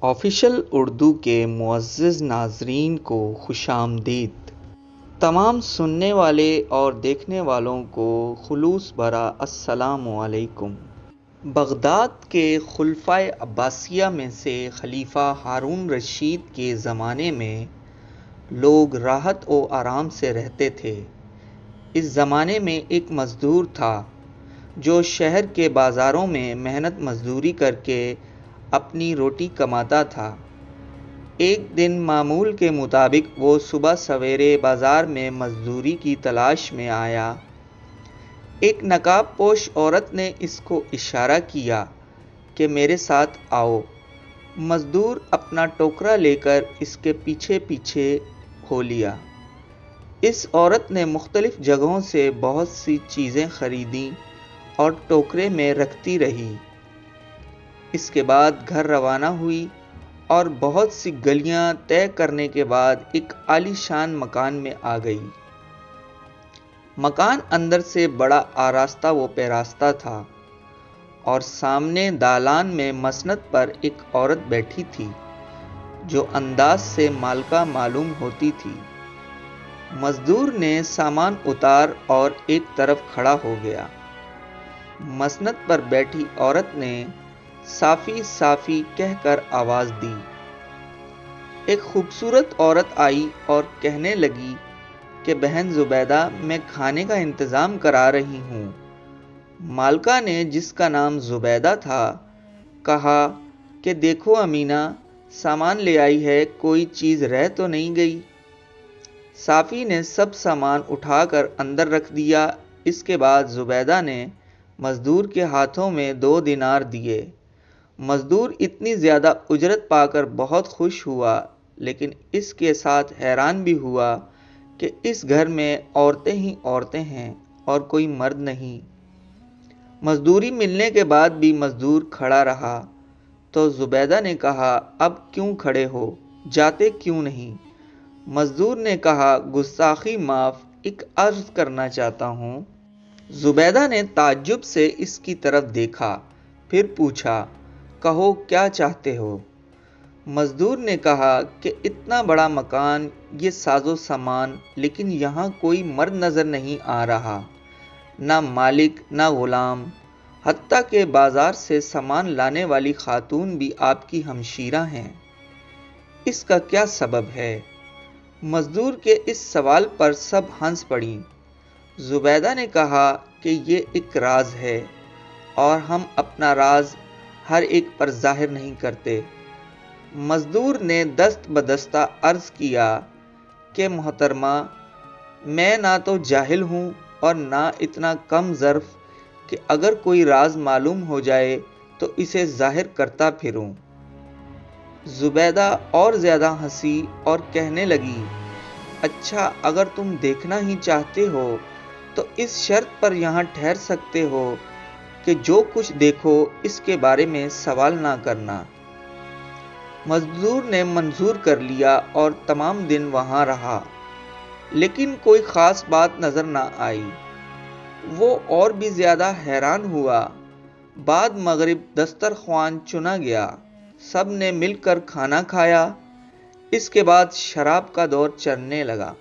Official Urdu کے معزز ناظرین کو خوش آمدید۔ تمام سننے والے اور دیکھنے والوں کو خلوص بھرا السلام علیکم۔ بغداد کے خلفائے عباسیہ میں سے خلیفہ ہارون رشید کے زمانے میں لوگ راحت و آرام سے رہتے تھے۔ اس زمانے میں ایک مزدور تھا جو شہر کے بازاروں میں محنت مزدوری کر کے اپنی روٹی کماتا تھا۔ ایک دن معمول کے مطابق وہ صبح سویرے بازار میں مزدوری کی تلاش میں آیا۔ ایک نقاب پوش عورت نے اس کو اشارہ کیا کہ میرے ساتھ آؤ۔ مزدور اپنا ٹوکرا لے کر اس کے پیچھے پیچھے ہو لیا۔ اس عورت نے مختلف جگہوں سے بہت سی چیزیں خریدیں اور ٹوکرے میں رکھتی رہی۔ اس کے بعد گھر روانہ ہوئی اور بہت سی گلیاں طے کرنے کے بعد ایک عالی شان مکان میں آ گئی۔ مکان اندر سے بڑا آراستہ و پیراستہ تھا اور سامنے دالان میں مسند پر ایک عورت بیٹھی تھی جو انداز سے مالکہ معلوم ہوتی تھی۔ مزدور نے سامان اتار اور ایک طرف کھڑا ہو گیا۔ مسند پر بیٹھی عورت نے صافی صافی کہہ کر آواز دی۔ ایک خوبصورت عورت آئی اور کہنے لگی کہ بہن زبیدہ، میں کھانے کا انتظام کرا رہی ہوں۔ مالکہ نے، جس کا نام زبیدہ تھا، کہا کہ دیکھو امینہ، سامان لے آئی ہے، کوئی چیز رہ تو نہیں گئی؟ صافی نے سب سامان اٹھا کر اندر رکھ دیا۔ اس کے بعد زبیدہ نے مزدور کے ہاتھوں میں 2 دینار دیے۔ مزدور اتنی زیادہ اجرت پا کر بہت خوش ہوا، لیکن اس کے ساتھ حیران بھی ہوا کہ اس گھر میں عورتیں ہی عورتیں ہیں اور کوئی مرد نہیں۔ مزدوری ملنے کے بعد بھی مزدور کھڑا رہا تو زبیدہ نے کہا، اب کیوں کھڑے ہو، جاتے کیوں نہیں؟ مزدور نے کہا، گستاخی معاف، ایک عرض کرنا چاہتا ہوں۔ زبیدہ نے تعجب سے اس کی طرف دیکھا، پھر پوچھا، کہو کیا چاہتے ہو؟ مزدور نے کہا کہ اتنا بڑا مکان، یہ ساز و سامان، لیکن یہاں کوئی مرد نظر نہیں آ رہا، نہ مالک نہ غلام، حتیٰ کہ بازار سے سامان لانے والی خاتون بھی آپ کی ہمشیرہ ہیں۔ اس کا کیا سبب ہے؟ مزدور کے اس سوال پر سب ہنس پڑیں۔ زبیدہ نے کہا کہ یہ ایک راز ہے اور ہم اپنا راز ہر ایک پر ظاہر نہیں کرتے۔ مزدور نے دست بدستہ عرض کیا کہ محترمہ، میں نہ تو جاہل ہوں اور نہ اتنا کم ظرف کہ اگر کوئی راز معلوم ہو جائے تو اسے ظاہر کرتا پھروں۔ زبیدہ اور زیادہ ہنسی اور کہنے لگی، اچھا، اگر تم دیکھنا ہی چاہتے ہو تو اس شرط پر یہاں ٹھہر سکتے ہو کہ جو کچھ دیکھو اس کے بارے میں سوال نہ کرنا۔ مزدور نے منظور کر لیا اور تمام دن وہاں رہا، لیکن کوئی خاص بات نظر نہ آئی۔ وہ اور بھی زیادہ حیران ہوا۔ بعد مغرب دسترخوان چنا گیا، سب نے مل کر کھانا کھایا۔ اس کے بعد شراب کا دور چلنے لگا،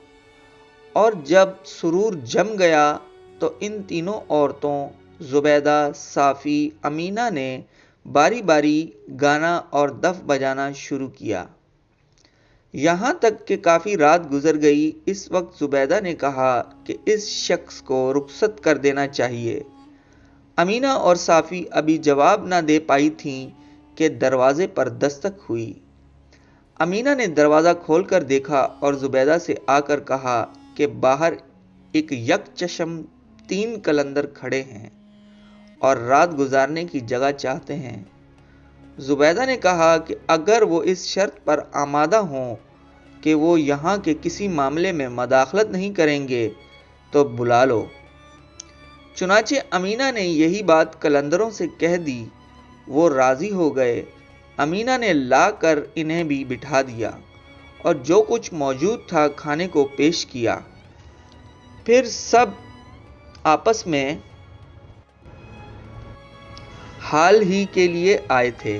اور جب سرور جم گیا تو ان تینوں عورتوں، زبیدہ، صافی، امینہ نے باری باری گانا اور دف بجانا شروع کیا، یہاں تک کہ کافی رات گزر گئی۔ اس وقت زبیدہ نے کہا کہ اس شخص کو رخصت کر دینا چاہیے۔ امینہ اور صافی ابھی جواب نہ دے پائی تھیں کہ دروازے پر دستک ہوئی۔ امینہ نے دروازہ کھول کر دیکھا اور زبیدہ سے آ کر کہا کہ باہر ایک یک چشم 3 قلندر کھڑے ہیں اور رات گزارنے کی جگہ چاہتے ہیں۔ زبیدہ نے کہا کہ اگر وہ اس شرط پر آمادہ ہوں کہ وہ یہاں کے کسی معاملے میں مداخلت نہیں کریں گے تو بلا لو۔ چنانچہ امینہ نے یہی بات قلندروں سے کہہ دی۔ وہ راضی ہو گئے۔ امینہ نے لا کر انہیں بھی بٹھا دیا اور جو کچھ موجود تھا کھانے کو پیش کیا۔ پھر سب آپس میں حال ہی کے لیے آئے تھے۔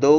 2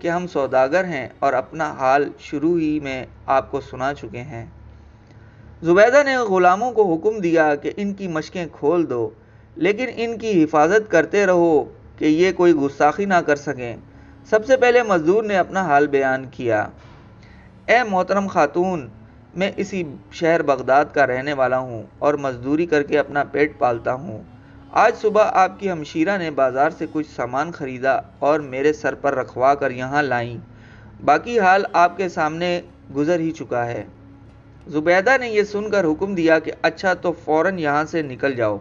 کہ ہم سوداگر ہیں اور اپنا حال شروع ہی میں آپ کو سنا چکے ہیں۔ زبیدہ نے غلاموں کو حکم دیا کہ ان کی مشقیں کھول دو، لیکن ان کی حفاظت کرتے رہو کہ یہ کوئی گستاخی نہ کر سکیں۔ سب سے پہلے مزدور نے اپنا حال بیان کیا۔ اے محترم خاتون، میں اسی شہر بغداد کا رہنے والا ہوں اور مزدوری کر کے اپنا پیٹ پالتا ہوں۔ آج صبح آپ کی ہمشیرہ نے بازار سے کچھ سامان خریدا اور میرے سر پر رکھوا کر یہاں لائیں۔ باقی حال آپ کے سامنے گزر ہی چکا ہے۔ زبیدہ نے یہ سن کر حکم دیا کہ اچھا تو فوراً یہاں سے نکل جاؤ۔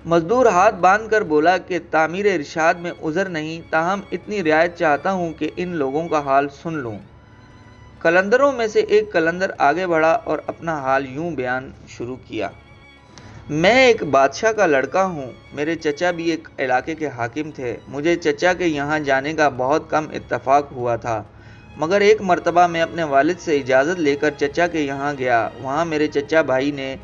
مزدور ہاتھ باندھ کر بولا کہ تعمیر ارشاد میں عذر نہیں، تاہم اتنی رعایت چاہتا ہوں کہ ان لوگوں کا حال سن لوں۔ قلندروں میں سے ایک قلندر آگے بڑھا اور اپنا حال یوں بیان شروع کیا۔ میں ایک بادشاہ کا لڑکا ہوں۔ میرے چچا بھی ایک علاقے کے حاکم تھے۔ مجھے چچا کے یہاں جانے کا بہت کم اتفاق ہوا تھا، مگر ایک مرتبہ میں اپنے والد سے اجازت لے کر چچا کے یہاں گیا۔ وہاں میرے چچا بھائی نے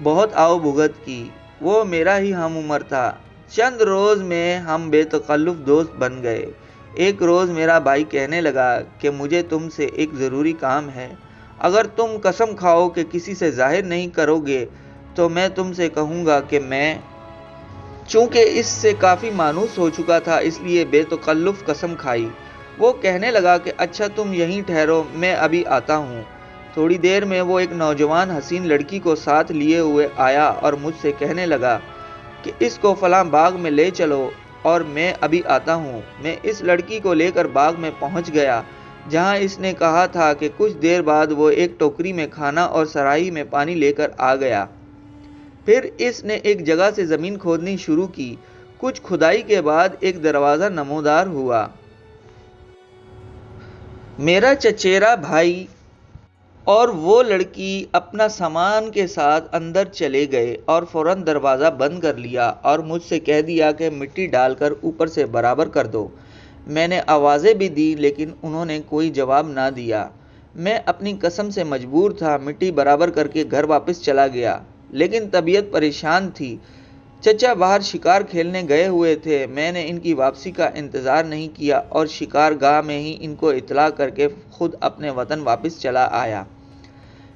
بہت آؤ بھگت کی۔ وہ میرا ہی ہم عمر تھا۔ چند روز میں ہم بے تکلف دوست بن گئے۔ ایک روز میرا بھائی کہنے لگا کہ مجھے تم سے ایک ضروری کام ہے۔ اگر تم قسم کھاؤ کہ کسی سے ظاہر نہیں کرو گے تو میں تم سے کہوں گا کہ میں چونکہ اس سے کافی مانوس ہو چکا تھا اس لیے بے تکلف قسم کھائی۔ وہ کہنے لگا کہ اچھا تم یہیں ٹھہرو، میں ابھی آتا ہوں۔ تھوڑی دیر میں وہ ایک نوجوان حسین لڑکی کو ساتھ لیے ہوئے آیا اور مجھ سے کہنے لگا کہ اس کو فلاں باغ میں لے چلو اور میں ابھی آتا ہوں۔ میں اس لڑکی کو لے کر باغ میں پہنچ گیا، جہاں اس نے کہا تھا کہ کچھ دیر بعد وہ ایک ٹوکری میں کھانا اور سراہی میں پانی لے کر آ گیا۔ پھر اس نے ایک جگہ سے زمین کھودنی شروع کی۔ کچھ کھدائی کے بعد ایک دروازہ نمودار ہوا۔ میرا چچیرا بھائی اور وہ لڑکی اپنا سامان کے ساتھ اندر چلے گئے اور فوراً دروازہ بند کر لیا اور مجھ سے کہہ دیا کہ مٹی ڈال کر اوپر سے برابر کر دو۔ میں نے آوازیں بھی دی لیکن انہوں نے کوئی جواب نہ دیا۔ میں اپنی قسم سے مجبور تھا، مٹی برابر کر کے گھر واپس چلا گیا، لیکن طبیعت پریشان تھی۔ چچا باہر شکار کھیلنے گئے ہوئے تھے۔ میں نے ان کی واپسی کا انتظار نہیں کیا اور شکار گاہ میں ہی ان کو اطلاع کر کے خود اپنے وطن واپس چلا آیا۔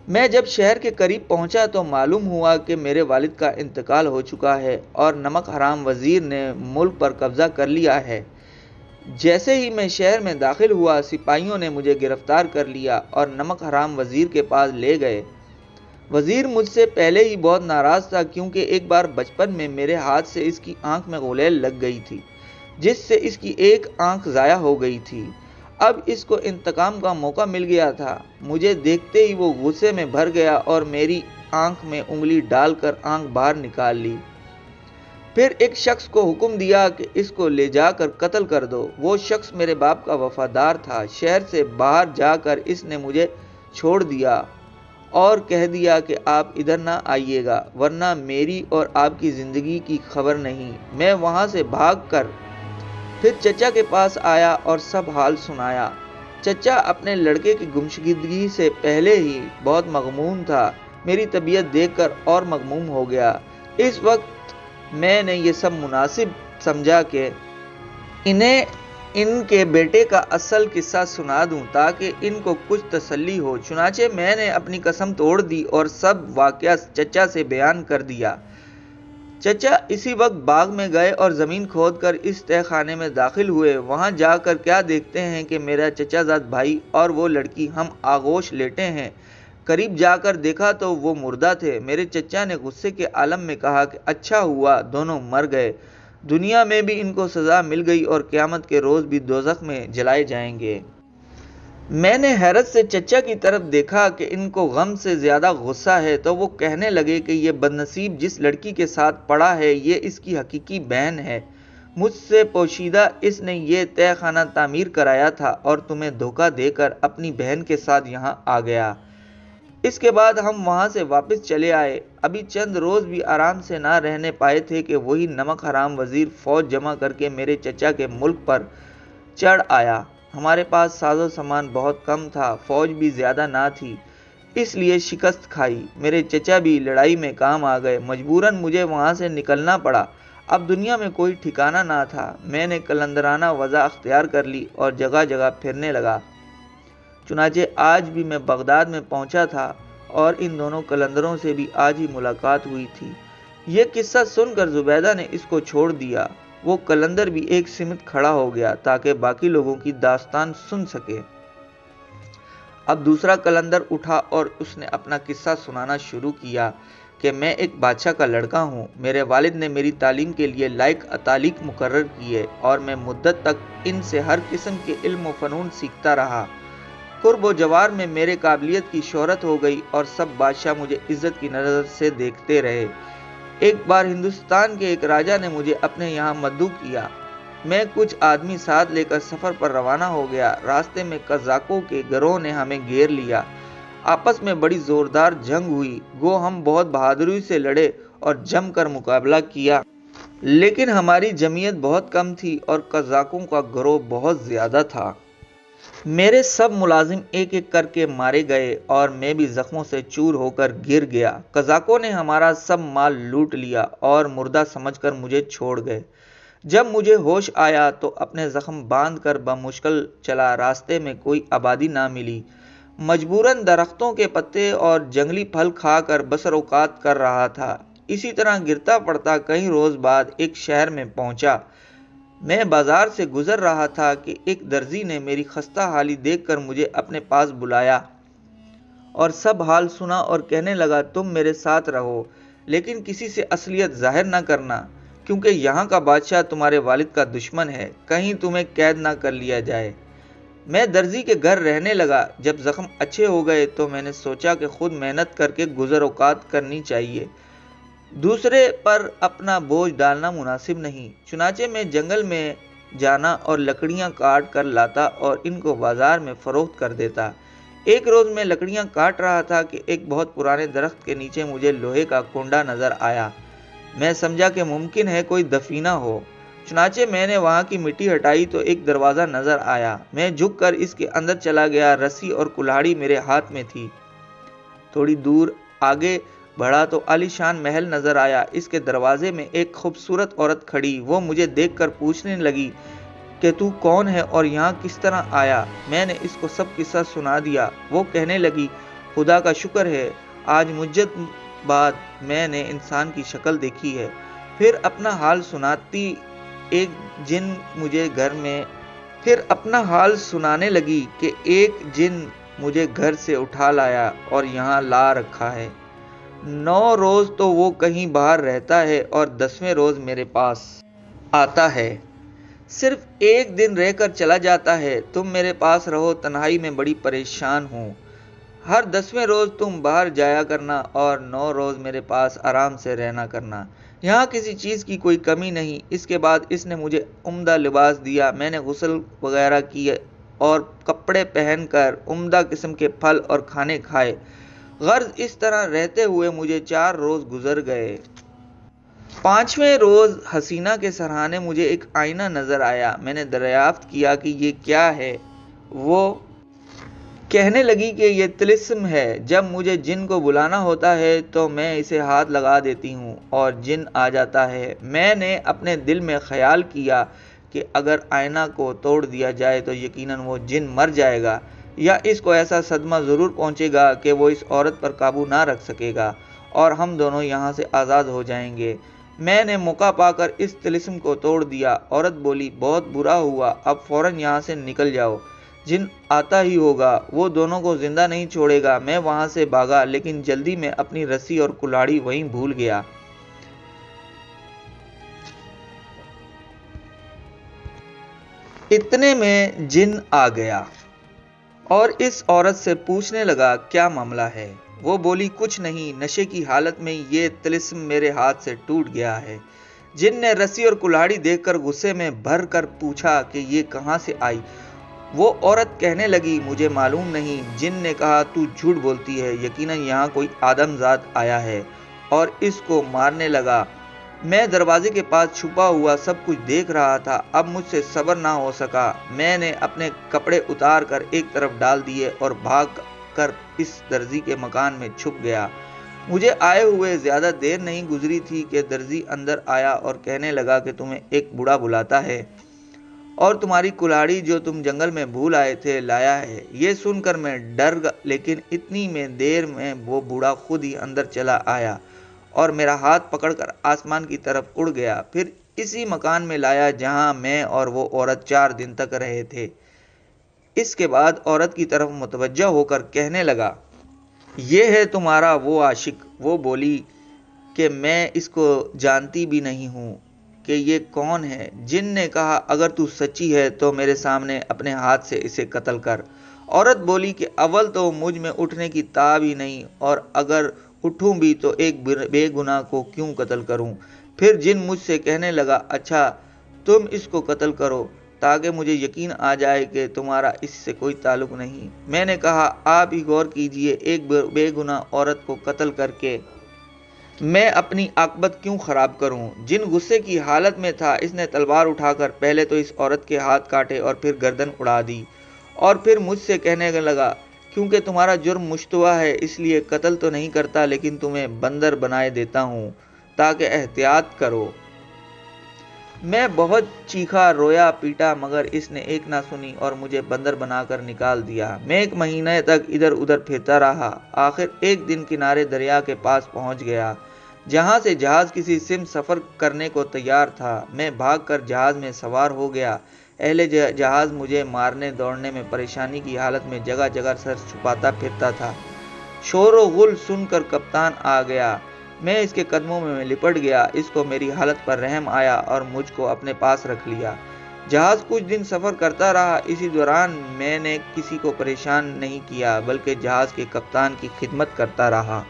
میں جب شہر کے قریب پہنچا تو معلوم ہوا کہ میرے والد کا انتقال ہو چکا ہے اور نمک حرام وزیر نے ملک پر قبضہ کر لیا ہے۔ جیسے ہی میں شہر میں داخل ہوا، سپاہیوں نے مجھے گرفتار کر لیا اور نمک حرام وزیر کے پاس لے گئے۔ وزیر مجھ سے پہلے ہی بہت ناراض تھا کیونکہ ایک بار بچپن میں میرے ہاتھ سے اس کی آنکھ میں غلیل لگ گئی تھی، جس سے اس کی ایک آنکھ ضائع ہو گئی تھی۔ اب اس کو انتقام کا موقع مل گیا تھا۔ مجھے دیکھتے ہی وہ غصے میں بھر گیا اور میری آنکھ میں انگلی ڈال کر آنکھ باہر نکال لی۔ پھر ایک شخص کو حکم دیا کہ اس کو لے جا کر قتل کر دو۔ وہ شخص میرے باپ کا وفادار تھا۔ شہر سے باہر جا کر اس نے مجھے چھوڑ دیا اور کہہ دیا کہ آپ ادھر نہ آئیے گا ورنہ میری اور آپ کی زندگی کی خبر نہیں۔ میں وہاں سے بھاگ کر پھر چچا کے پاس آیا اور سب حال سنایا۔ چچا اپنے لڑکے کی گمشدگی سے پہلے ہی بہت مغموم تھا۔ میری طبیعت دیکھ کر اور مغموم ہو گیا۔ اس وقت میں نے یہ سب مناسب سمجھا کہ انہیں ان کے بیٹے کا اصل قصہ سنا دوں تاکہ ان کو کچھ تسلی ہو۔ چنانچہ میں نے اپنی قسم توڑ دی اور سب واقعہ چچا سے بیان کر دیا۔ چچا اسی وقت باغ میں گئے اور زمین کھود کر اس تہہ خانے میں داخل ہوئے۔ وہاں جا کر کیا دیکھتے ہیں کہ میرا چچا زاد بھائی اور وہ لڑکی ہم آغوش لیٹے ہیں۔ قریب جا کر دیکھا تو وہ مردہ تھے۔ میرے چچا نے غصے کے عالم میں کہا کہ اچھا ہوا دونوں مر گئے، دنیا میں بھی ان کو سزا مل گئی اور قیامت کے روز بھی دوزخ میں جلائے جائیں گے۔ میں نے حیرت سے چچا کی طرف دیکھا کہ ان کو غم سے زیادہ غصہ ہے، تو وہ کہنے لگے کہ یہ بدنصیب جس لڑکی کے ساتھ پڑا ہے یہ اس کی حقیقی بہن ہے۔ مجھ سے پوشیدہ اس نے یہ تہہ خانہ تعمیر کرایا تھا اور تمہیں دھوکہ دے کر اپنی بہن کے ساتھ یہاں آ گیا۔ اس کے بعد ہم وہاں سے واپس چلے آئے۔ ابھی چند روز بھی آرام سے نہ رہنے پائے تھے کہ وہی نمک حرام وزیر فوج جمع کر کے میرے چچا کے ملک پر چڑھ آیا۔ ہمارے پاس ساز و سامان بہت کم تھا، فوج بھی زیادہ نہ تھی، اس لیے شکست کھائی۔ میرے چچا بھی لڑائی میں کام آ گئے۔ مجبوراً مجھے وہاں سے نکلنا پڑا۔ اب دنیا میں کوئی ٹھکانہ نہ تھا۔ میں نے قلندرانہ وضع اختیار کر لی اور جگہ جگہ پھرنے لگا۔ چنانچہ آج بھی میں بغداد میں پہنچا تھا اور ان دونوں قلندروں سے بھی آج ہی ملاقات ہوئی تھی۔ یہ قصہ سن کر زبیدہ نے اس کو چھوڑ دیا۔ وہ قلندر بھی ایک سمت کھڑا ہو گیا تاکہ باقی لوگوں کی داستان سن سکے۔ اب دوسرا قلندر اٹھا اور اس نے اپنا قصہ سنانا شروع کیا کہ میں ایک بادشاہ کا لڑکا ہوں۔ میرے والد نے میری تعلیم کے لیے لائق اتالیق مقرر کیے اور میں مدت تک ان سے ہر قسم کے علم و فنون سیکھتا رہا۔ قرب و جوار میں میرے قابلیت کی شہرت ہو گئی اور سب بادشاہ مجھے عزت کی نظر سے دیکھتے رہے۔ ایک بار ہندوستان کے ایک راجہ نے مجھے اپنے یہاں مدعو کیا۔ میں کچھ آدمی ساتھ لے کر سفر پر روانہ ہو گیا۔ راستے میں قزاقوں کے گروہ نے ہمیں گھیر لیا۔ آپس میں بڑی زوردار جنگ ہوئی۔ گو ہم بہت بہادری سے لڑے اور جم کر مقابلہ کیا، لیکن ہماری جمعیت بہت کم تھی اور قزاقوں کا گروہ بہت زیادہ تھا۔ میرے سب ملازم ایک ایک کر کے مارے گئے اور میں بھی زخموں سے چور ہو کر گر گیا۔ قزاقوں نے ہمارا سب مال لوٹ لیا اور مردہ سمجھ کر مجھے چھوڑ گئے۔ جب مجھے ہوش آیا تو اپنے زخم باندھ کر بمشکل چلا۔ راستے میں کوئی آبادی نہ ملی۔ مجبوراً درختوں کے پتے اور جنگلی پھل کھا کر بسر اوقات کر رہا تھا۔ اسی طرح گرتا پڑتا کئی روز بعد ایک شہر میں پہنچا۔ میں بازار سے گزر رہا تھا کہ ایک درزی نے میری خستہ حالی دیکھ کر مجھے اپنے پاس بلایا اور سب حال سنا اور کہنے لگا تم میرے ساتھ رہو، لیکن کسی سے اصلیت ظاہر نہ کرنا، کیونکہ یہاں کا بادشاہ تمہارے والد کا دشمن ہے، کہیں تمہیں قید نہ کر لیا جائے۔ میں درزی کے گھر رہنے لگا۔ جب زخم اچھے ہو گئے تو میں نے سوچا کہ خود محنت کر کے گزر اوقات کرنی چاہیے، دوسرے پر اپنا بوجھ ڈالنا مناسب نہیں۔ چنانچہ میں جنگل میں جانا اور لکڑیاں کاٹ کر لاتا اور ان کو بازار میں فروخت کر دیتا۔ ایک روز میں لکڑیاں کاٹ رہا تھا کہ ایک بہت پرانے درخت کے نیچے مجھے لوہے کا کنڈا نظر آیا۔ میں سمجھا کہ ممکن ہے کوئی دفینہ ہو۔ چنانچہ میں نے وہاں کی مٹی ہٹائی تو ایک دروازہ نظر آیا۔ میں جھک کر اس کے اندر چلا گیا۔ رسی اور کلاہڑی میرے ہاتھ میں تھی۔ تھوڑی دور آگے بڑھا تو عالی شان محل نظر آیا۔ اس کے دروازے میں ایک خوبصورت عورت کھڑی۔ وہ مجھے دیکھ کر پوچھنے لگی کہ تو کون ہے اور یہاں کس طرح آیا؟ میں نے اس کو سب قصہ سنا دیا۔ وہ کہنے لگی خدا کا شکر ہے، آج مدت بعد میں نے انسان کی شکل دیکھی ہے۔ پھر اپنا حال سنانے لگی کہ ایک جن مجھے گھر سے اٹھا لایا اور یہاں لا رکھا ہے۔ 9 روز تو وہ کہیں باہر رہتا ہے اور 10ویں روز میرے پاس آتا ہے۔ صرف ایک دن رہ کر چلا جاتا ہے۔ تم میرے پاس رہو، تنہائی میں بڑی پریشان ہوں۔ ہر 10ویں روز تم باہر جایا کرنا اور 9 روز میرے پاس آرام سے رہنا کرنا۔ یہاں کسی چیز کی کوئی کمی نہیں۔ اس کے بعد اس نے مجھے عمدہ لباس دیا۔ میں نے غسل وغیرہ کیے اور کپڑے پہن کر عمدہ قسم کے پھل اور کھانے کھائے۔ غرض اس طرح رہتے ہوئے مجھے 4 روز گزر گئے۔ 5ویں روز حسینہ کے سرہانے مجھے ایک آئینہ نظر آیا۔ میں نے دریافت کیا کہ یہ کیا ہے؟ وہ کہنے لگی کہ یہ طلسم ہے۔ جب مجھے جن کو بلانا ہوتا ہے تو میں اسے ہاتھ لگا دیتی ہوں اور جن آ جاتا ہے۔ میں نے اپنے دل میں خیال کیا کہ اگر آئینہ کو توڑ دیا جائے تو یقیناً وہ جن مر جائے گا یا اس کو ایسا صدمہ ضرور پہنچے گا کہ وہ اس عورت پر قابو نہ رکھ سکے گا اور ہم دونوں یہاں سے آزاد ہو جائیں گے۔ میں نے موقع پا کر اس طلسم کو توڑ دیا۔ عورت بولی بہت برا ہوا، اب فوراً یہاں سے نکل جاؤ، جن آتا ہی ہوگا، وہ دونوں کو زندہ نہیں چھوڑے گا۔ میں وہاں سے بھاگا لیکن جلدی میں اپنی رسی اور کلاڑی وہیں بھول گیا۔ اتنے میں جن آ گیا اور اس عورت سے پوچھنے لگا کیا معاملہ ہے؟ وہ بولی کچھ نہیں، نشے کی حالت میں یہ طلسم میرے ہاتھ سے ٹوٹ گیا ہے۔ جن نے رسی اور کلاڑی دیکھ کر غصے میں بھر کر پوچھا کہ یہ کہاں سے آئی؟ وہ عورت کہنے لگی مجھے معلوم نہیں۔ جن نے کہا تو جھوٹ بولتی ہے، یقیناً یہاں کوئی آدم زاد آیا ہے، اور اس کو مارنے لگا۔ میں دروازے کے پاس چھپا ہوا سب کچھ دیکھ رہا تھا۔ اب مجھ سے صبر نہ ہو سکا۔ میں نے اپنے کپڑے اتار کر ایک طرف ڈال دیے اور بھاگ کر اس درزی کے مکان میں چھپ گیا۔ مجھے آئے ہوئے زیادہ دیر نہیں گزری تھی کہ درزی اندر آیا اور کہنے لگا کہ تمہیں ایک بوڑھا بلاتا ہے اور تمہاری کلاڑی جو تم جنگل میں بھول آئے تھے لایا ہے۔ یہ سن کر میں ڈر گیا، لیکن اتنی میں دیر میں وہ بوڑھا خود ہی اندر چلا آیا اور میرا ہاتھ پکڑ کر آسمان کی طرف اڑ گیا، پھر اسی مکان میں لایا جہاں میں اور وہ عورت 4 دن تک رہے تھے۔ اس کے بعد عورت کی طرف متوجہ ہو کر کہنے لگا، یہ ہے تمہارا وہ عاشق۔ وہ بولی کہ میں اس کو جانتی بھی نہیں ہوں کہ یہ کون ہے۔ جن نے کہا، اگر تو سچی ہے تو میرے سامنے اپنے ہاتھ سے اسے قتل کر۔ عورت بولی کہ اول تو مجھ میں اٹھنے کی تاب ہی نہیں، اور اگر اٹھوں بھی تو ایک بے گناہ کو کیوں قتل کروں۔ پھر جن مجھ سے کہنے لگا، اچھا تم اس کو قتل کرو تاکہ مجھے یقین آ جائے کہ تمہارا اس سے کوئی تعلق نہیں۔ میں نے کہا، آپ ہی غور کیجئے، ایک بے گناہ عورت کو قتل کر کے میں اپنی عاقبت کیوں خراب کروں۔ جن غصے کی حالت میں تھا، اس نے تلوار اٹھا کر پہلے تو اس عورت کے ہاتھ کاٹے اور پھر گردن اڑا دی، اور پھر مجھ سے کہنے لگا، کیونکہ تمہارا جرم مشتبہ ہے اس لیے قتل تو نہیں کرتا، لیکن تمہیں بندر بنائے دیتا ہوں تاکہ احتیاط کرو۔ میں بہت چیخا، رویا، پیٹا، مگر اس نے ایک نہ سنی اور مجھے بندر بنا کر نکال دیا۔ میں 1 مہینے تک ادھر ادھر پھرتا رہا، آخر ایک دن کنارے دریا کے پاس پہنچ گیا جہاں سے جہاز کسی سمت سفر کرنے کو تیار تھا۔ میں بھاگ کر جہاز میں سوار ہو گیا۔ اہل جہاز مجھے مارنے دوڑنے میں پریشانی کی حالت میں جگہ جگہ سر چھپاتا پھرتا تھا۔ شور و غل سن کر کپتان آ گیا، میں اس کے قدموں میں لپٹ گیا۔ اس کو میری حالت پر رحم آیا اور مجھ کو اپنے پاس رکھ لیا۔ جہاز کچھ دن سفر کرتا رہا، اسی دوران میں نے کسی کو پریشان نہیں کیا بلکہ جہاز کے کپتان کی خدمت کرتا رہا۔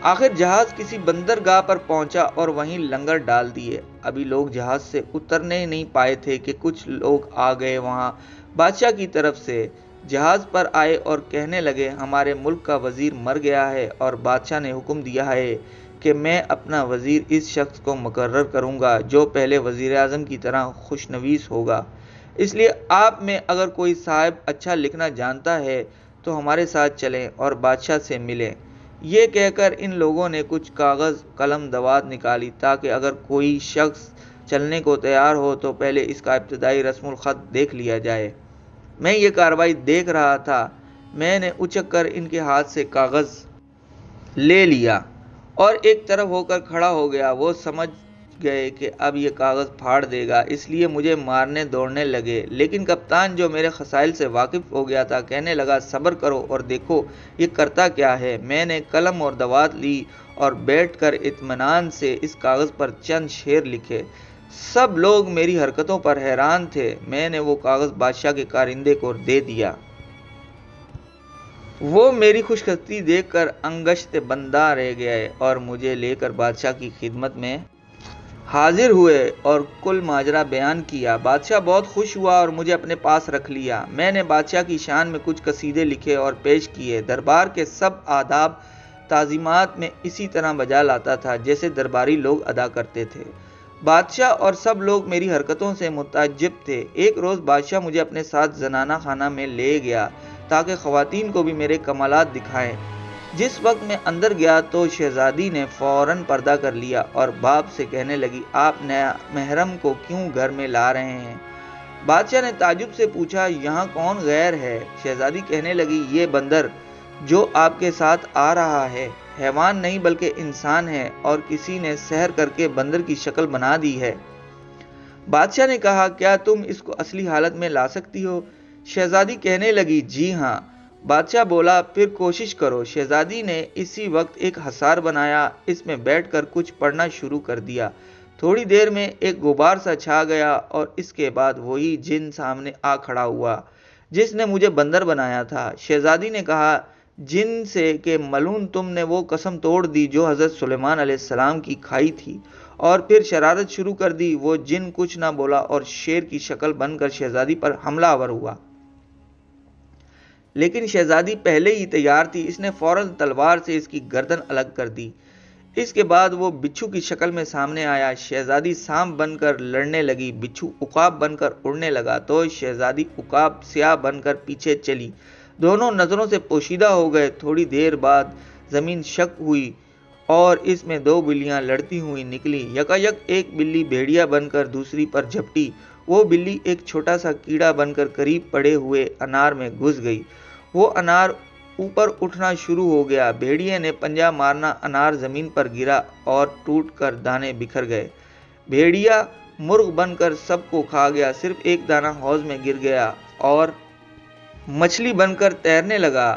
آخر جہاز کسی بندرگاہ پر پہنچا اور وہیں لنگر ڈال دیے۔ ابھی لوگ جہاز سے اترنے نہیں پائے تھے کہ کچھ لوگ آ گئے وہاں بادشاہ کی طرف سے۔ جہاز پر آئے اور کہنے لگے، ہمارے ملک کا وزیر مر گیا ہے اور بادشاہ نے حکم دیا ہے کہ میں اپنا وزیر اس شخص کو مقرر کروں گا جو پہلے وزیر اعظم کی طرح خوشنویس ہوگا۔ اس لیے آپ میں اگر کوئی صاحب اچھا لکھنا جانتا ہے تو ہمارے ساتھ چلیں اور بادشاہ سے ملیں۔ یہ کہہ کر ان لوگوں نے کچھ کاغذ قلم دوات نکالی تاکہ اگر کوئی شخص چلنے کو تیار ہو تو پہلے اس کا ابتدائی رسم الخط دیکھ لیا جائے۔ میں یہ کارروائی دیکھ رہا تھا، میں نے اچک کر ان کے ہاتھ سے کاغذ لے لیا اور ایک طرف ہو کر کھڑا ہو گیا۔ وہ سمجھ گئے کہ اب یہ کاغذ پھاڑ دے گا، اس لیے مجھے مارنے دوڑنے لگے، لیکن کپتان جو میرے خصائل سے واقف ہو گیا تھا کہنے لگا، صبر کرو اور دیکھو یہ کرتا کیا ہے۔ میں نے قلم اور دوات لی اور بیٹھ کر اطمینان سے اس کاغذ پر چند شعر لکھے۔ سب لوگ میری حرکتوں پر حیران تھے۔ میں نے وہ کاغذ بادشاہ کے کارندے کو دے دیا۔ وہ میری خوش قسمتی دیکھ کر انگشت بندہ رہ گئے اور مجھے لے کر بادشاہ کی خدمت میں حاضر ہوئے اور کل ماجرا بیان کیا۔ بادشاہ بہت خوش ہوا اور مجھے اپنے پاس رکھ لیا۔ میں نے بادشاہ کی شان میں کچھ قصیدے لکھے اور پیش کیے۔ دربار کے سب آداب تعظیمات میں اسی طرح بجا لاتا تھا جیسے درباری لوگ ادا کرتے تھے۔ بادشاہ اور سب لوگ میری حرکتوں سے متعجب تھے۔ ایک روز بادشاہ مجھے اپنے ساتھ زنانہ خانہ میں لے گیا تاکہ خواتین کو بھی میرے کمالات دکھائیں۔ جس وقت میں اندر گیا تو شہزادی نے فوراً پردہ کر لیا اور باپ سے کہنے لگی، آپ نیا محرم کو کیوں گھر میں لا رہے ہیں؟ بادشاہ نے تعجب سے پوچھا، یہاں کون غیر ہے؟ شہزادی کہنے لگی، یہ بندر جو آپ کے ساتھ آ رہا ہے حیوان نہیں بلکہ انسان ہے اور کسی نے سحر کر کے بندر کی شکل بنا دی ہے۔ بادشاہ نے کہا، کیا تم اس کو اصلی حالت میں لا سکتی ہو؟ شہزادی کہنے لگی، جی ہاں۔ بادشاہ بولا، پھر کوشش کرو۔ شہزادی نے اسی وقت ایک حصار بنایا، اس میں بیٹھ کر کچھ پڑھنا شروع کر دیا۔ تھوڑی دیر میں ایک غبار سا چھا گیا اور اس کے بعد وہی جن سامنے آ کھڑا ہوا جس نے مجھے بندر بنایا تھا۔ شہزادی نے کہا جن سے کہ ملعون تم نے وہ قسم توڑ دی جو حضرت سلیمان علیہ السلام کی کھائی تھی اور پھر شرارت شروع کر دی۔ وہ جن کچھ نہ بولا اور شیر کی شکل بن کر شہزادی پر حملہ آور ہوا، لیکن شہزادی پہلے ہی تیار تھی۔ اس نے فوراً تلوار سے اس کی گردن الگ کر دی۔ اس کے بعد وہ بچھو کی شکل میں سامنے آیا۔ شہزادی سانپ بن کر لڑنے لگی، بچھو عقاب بن کر اڑنے لگا تو شہزادی عقاب سیاہ بن کر پیچھے چلی۔ دونوں نظروں سے پوشیدہ ہو گئے۔ تھوڑی دیر بعد زمین شک ہوئی اور اس میں دو بلیاں لڑتی ہوئی نکلی۔ یکایک ایک بلی بھیڑیا بن کر دوسری پر جھپٹی۔ وہ بلی ایک چھوٹا سا کیڑا بن کر قریب پڑے ہوئے انار میں گھس گئی۔ وہ انار اوپر اٹھنا شروع ہو گیا۔ بھیڑیے نے پنجہ مارنا، انار زمین پر گرا اور ٹوٹ کر دانے بکھر گئے۔ بھیڑیا مرغ بن کر سب کو کھا گیا، صرف ایک دانہ حوض میں گر گیا اور مچھلی بن کر تیرنے لگا۔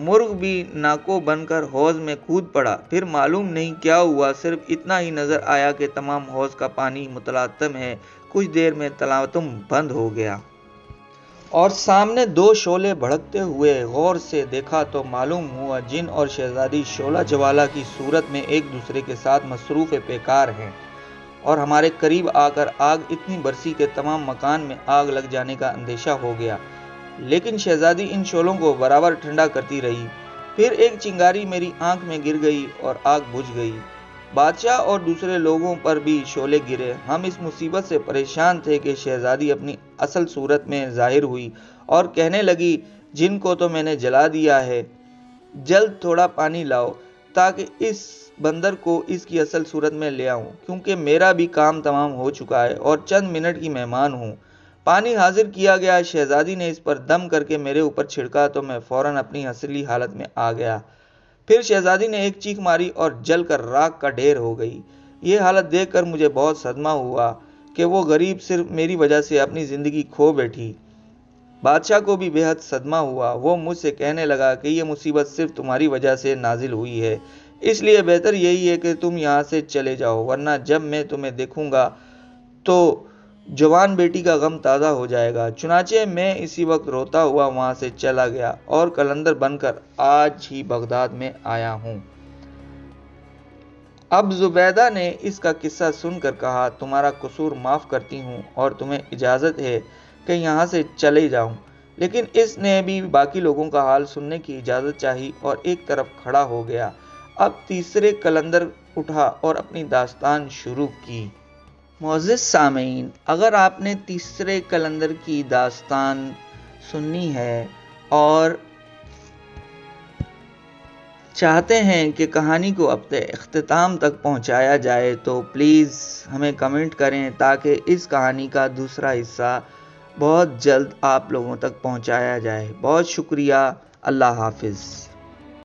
مرغ بھی ناکو بن کر حوض میں کود پڑا۔ پھر معلوم نہیں کیا ہوا، صرف اتنا ہی نظر آیا کہ تمام حوض کا پانی متلاطم ہے۔ کچھ دیر میں تلاطم بند ہو گیا اور سامنے دو شعلے بھڑکتے ہوئے غور سے دیکھا تو معلوم ہوا جن اور شہزادی شعلہ جوالا کی صورت میں ایک دوسرے کے ساتھ مصروف پیکار ہیں، اور ہمارے قریب آ کر آگ اتنی برسی کہ تمام مکان میں آگ لگ جانے کا اندیشہ ہو گیا۔ لیکن شہزادی ان شعلوں کو برابر ٹھنڈا کرتی رہی۔ پھر ایک چنگاری میری آنکھ میں گر گئی اور آگ بجھ گئی۔ بادشاہ اور دوسرے لوگوں پر بھی شعلے گرے۔ ہم اس مصیبت سے پریشان تھے کہ شہزادی اپنی اصل صورت میں ظاہر ہوئی اور کہنے لگی، جن کو تو میں نے جلا دیا ہے، جلد تھوڑا پانی لاؤ تاکہ اس بندر کو اس کی اصل صورت میں لے آؤں، کیونکہ میرا بھی کام تمام ہو چکا ہے اور چند منٹ کی مہمان ہوں۔ پانی حاضر کیا گیا۔ شہزادی نے اس پر دم کر کے میرے اوپر چھڑکا تو میں فوراً اپنی اصلی حالت میں آ گیا۔ پھر شہزادی نے ایک چیخ ماری اور جل کر راکھ کا ڈھیر ہو گئی۔ یہ حالت دیکھ کر مجھے بہت صدمہ ہوا کہ وہ غریب صرف میری وجہ سے اپنی زندگی کھو بیٹھی۔ بادشاہ کو بھی بے حد صدمہ ہوا۔ وہ مجھ سے کہنے لگا کہ یہ مصیبت صرف تمہاری وجہ سے نازل ہوئی ہے، اس لیے بہتر یہی ہے کہ تم یہاں سے چلے جاؤ، ورنہ جب میں تمہیں دیکھوں گا تو جوان بیٹی کا غم تازہ ہو جائے گا۔ چنانچہ میں اسی وقت روتا ہوا وہاں سے چلا گیا اور قلندر بن کر آج ہی بغداد میں آیا ہوں۔ اب زبیدہ نے اس کا قصہ سن کر کہا، تمہارا قصور معاف کرتی ہوں اور تمہیں اجازت ہے کہ یہاں سے چلے جاؤں۔ لیکن اس نے بھی باقی لوگوں کا حال سننے کی اجازت چاہی اور ایک طرف کھڑا ہو گیا۔ اب تیسرے قلندر اٹھا اور اپنی داستان شروع کی۔ معزز سامعین، اگر آپ نے تیسرے قلندر کی داستان سننی ہے اور چاہتے ہیں کہ کہانی کو اپنے اختتام تک پہنچایا جائے تو پلیز ہمیں کمنٹ کریں تاکہ اس کہانی کا دوسرا حصہ بہت جلد آپ لوگوں تک پہنچایا جائے۔ بہت شکریہ۔ اللہ حافظ۔